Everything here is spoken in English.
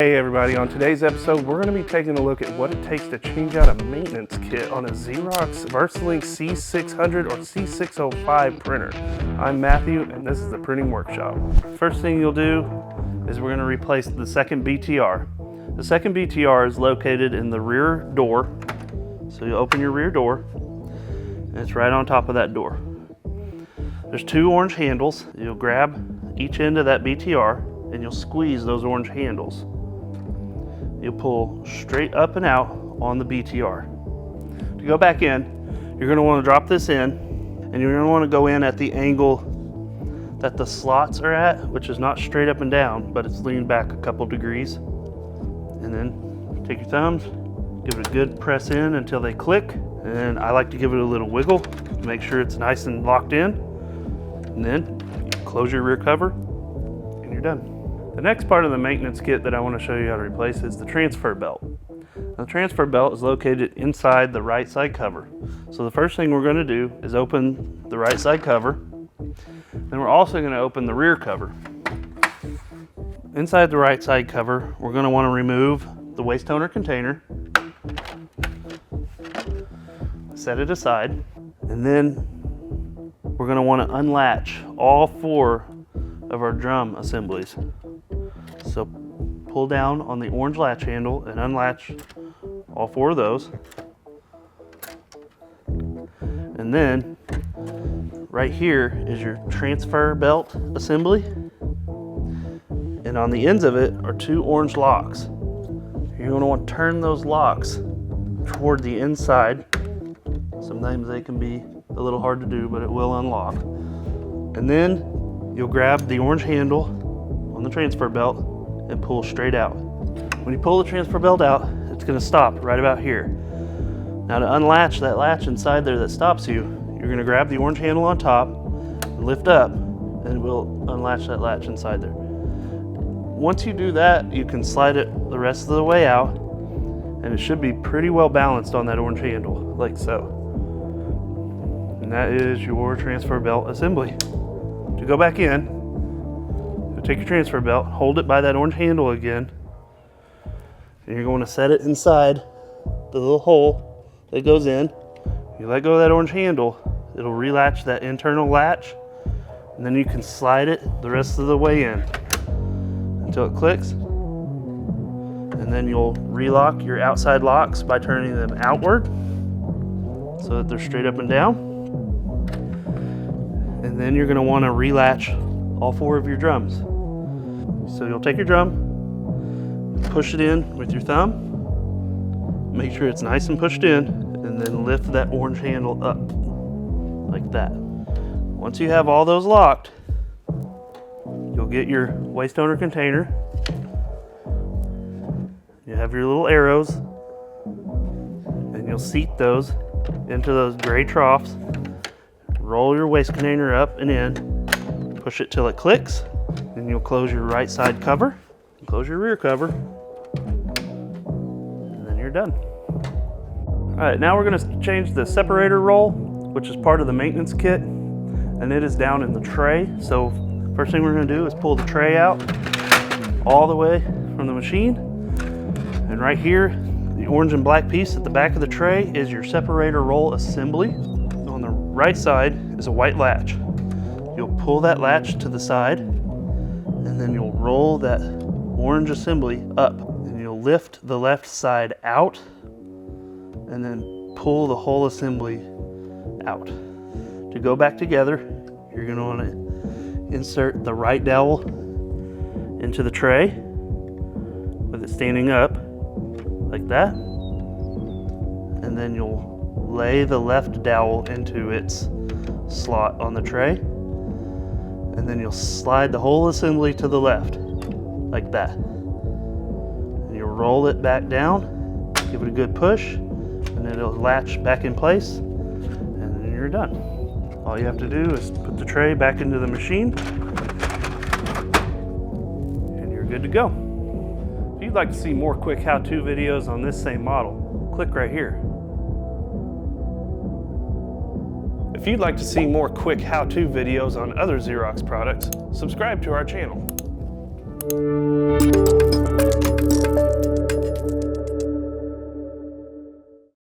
Hey everybody, on today's episode we're going to be taking a look at what it takes to change out a maintenance kit on a Xerox VersaLink C600 or C605 printer. I'm Matthew and this is the Printing Workshop. First thing you'll do is we're going to replace the second BTR. The second BTR is located in the rear door. So you open your rear door and it's right on top of that door. There's two orange handles. You'll grab each end of that BTR and you'll squeeze those orange handles. You'll pull straight up and out on the BTR. To go back in, you're going to want to drop this in, and you're going to want to go in at the angle that the slots are at, which is not straight up and down, but it's leaned back a couple degrees. And then take your thumbs, give it a good press in until they click, and I like to give it a little wiggle to make sure it's nice and locked in. And then you close your rear cover, and you're done. The next part of the maintenance kit that I want to show you how to replace is the transfer belt. Now, the transfer belt is located inside the right side cover. So the first thing we're going to do is open the right side cover. Then we're also going to open the rear cover. Inside the right side cover, we're going to want to remove the waste toner container, set it aside, and then we're going to want to unlatch all four of our drum assemblies. So pull down on the orange latch handle and unlatch all four of those. And then right here is your transfer belt assembly. And on the ends of it are two orange locks. You're going to want to turn those locks toward the inside. Sometimes they can be a little hard to do, but it will unlock. And then you'll grab the orange handle on the transfer belt and pull straight out. When you pull the transfer belt out, it's going to stop right about here. Now to unlatch that latch inside there that stops you, you're going to grab the orange handle on top, lift up, and we'll unlatch that latch inside there. Once you do that, you can slide it the rest of the way out, and it should be pretty well balanced on that orange handle, like so. And that is your transfer belt assembly. To go back in, take your transfer belt, hold it by that orange handle again, and you're going to set it inside the little hole that goes in. You let go of that orange handle, it'll relatch that internal latch, and then you can slide it the rest of the way in until it clicks. And then you'll relock your outside locks by turning them outward so that they're straight up and down. And then you're going to want to relatch all four of your drums. So you'll take your drum, push it in with your thumb, make sure it's nice and pushed in, and then lift that orange handle up like that. Once you have all those locked, you'll get your waste toner container. You have your little arrows, and you'll seat those into those gray troughs. Roll your waste container up and in, push it till it clicks, then you'll close your right side cover, and close your rear cover, and then you're done. All right, now we're going to change the separator roll, which is part of the maintenance kit, and it is down in the tray. So first thing we're going to do is pull the tray out all the way from the machine, and right here, the orange and black piece at the back of the tray is your separator roll assembly. On the right side is a white latch. You'll pull that latch to the side, and then you'll roll that orange assembly up, and you'll lift the left side out, and then pull the whole assembly out. To go back together, you're going to want to insert the right dowel into the tray with it standing up like that, and then you'll lay the left dowel into its slot on the tray, and then you'll slide the whole assembly to the left like that, and you'll roll it back down, give it a good push, and it'll latch back in place, and then you're done. All you have to do is put the tray back into the machine and you're good to go. If you'd like to see more quick how-to videos on this same model, click right here. If you'd like to see more quick how-to videos on other Xerox products, subscribe to our channel.